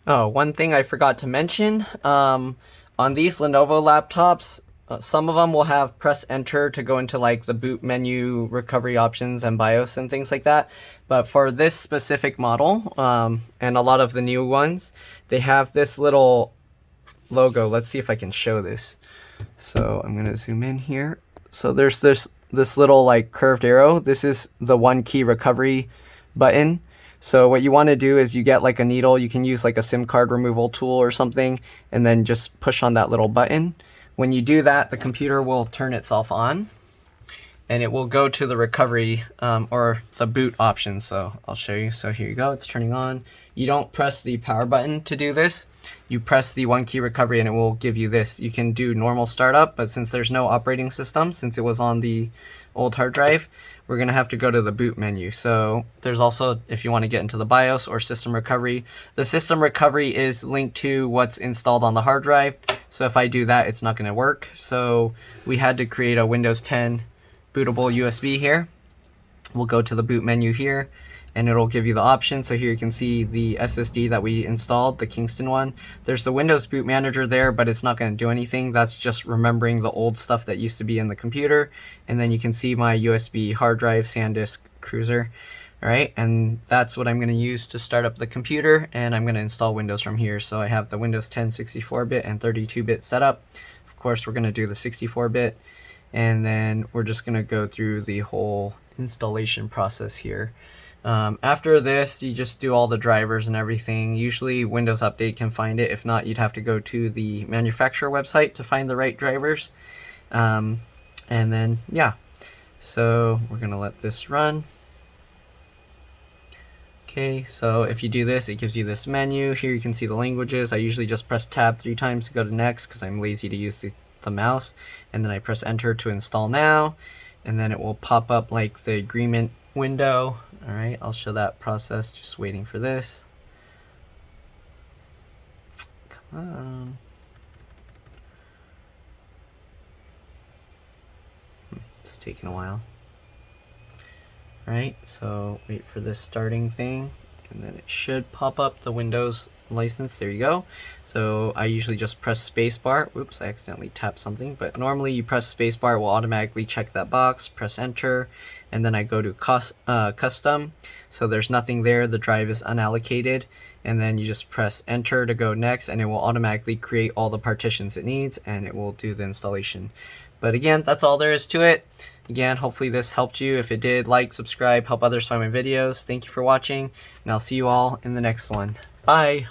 Oh, one thing I forgot to mention, on these Lenovo laptops, some of them will have press enter to go into like the boot menu, recovery options, and BIOS and things like that. But for this specific model, and a lot of the new ones, they have this little logo. Let's see if I can show this. So I'm gonna zoom in here. So there's this little like curved arrow. This is the one key recovery button. So what you want to do is you get like a needle. You can use like a SIM card removal tool or something, and then just push on that little button. When you do that, the computer will turn itself on, and it will go to the recovery or the boot option. So I'll show you. So here you go. It's turning on. You don't press the power button to do this. You press the one key recovery and it will give you this. You can do normal startup, but since there's no operating system, since it was on the old hard drive, we're going to have to go to the boot menu. So there's also, if you want to get into the BIOS or system recovery, the system recovery is linked to what's installed on the hard drive. So if I do that, it's not going to work. So we had to create a Windows 10 bootable USB here. We'll go to the boot menu here and it'll give you the option. So here you can see the SSD that we installed, the Kingston one. There's the Windows Boot Manager there, but it's not going to do anything. That's just remembering the old stuff that used to be in the computer. And then you can see my USB hard drive, SanDisk Cruiser. All right, and that's what I'm going to use to start up the computer, and I'm going to install Windows from here. So I have the Windows 10 64-bit and 32-bit setup. Of course, we're going to do the 64-bit, and then we're just going to go through the whole installation process here. After this, you just do all the drivers and everything. Usually Windows Update can find it. If not, you'd have to go to the manufacturer website to find the right drivers. And then, yeah. So we're going to let this run. Okay, so if you do this, it gives you this menu. Here you can see the languages. I usually just press tab 3 times to go to next because I'm lazy to use the mouse. And then I press enter to install now. And then it will pop up like the agreement window. All right, I'll show that process. Just waiting for this. Come on. It's taking a while. All right, so wait for this starting thing, and then it should pop up the Windows license. There you go. So I usually just press spacebar. Whoops, I accidentally tapped something, but normally you press spacebar, it will automatically check that box, press enter, and then I go to custom. So there's nothing there, the drive is unallocated, and then you just press enter to go next, and it will automatically create all the partitions it needs, and it will do the installation. But again, that's all there is to it. Again, hopefully this helped you. If it did, like, subscribe, help others find my videos. Thank you for watching, and I'll see you all in the next one. Bye!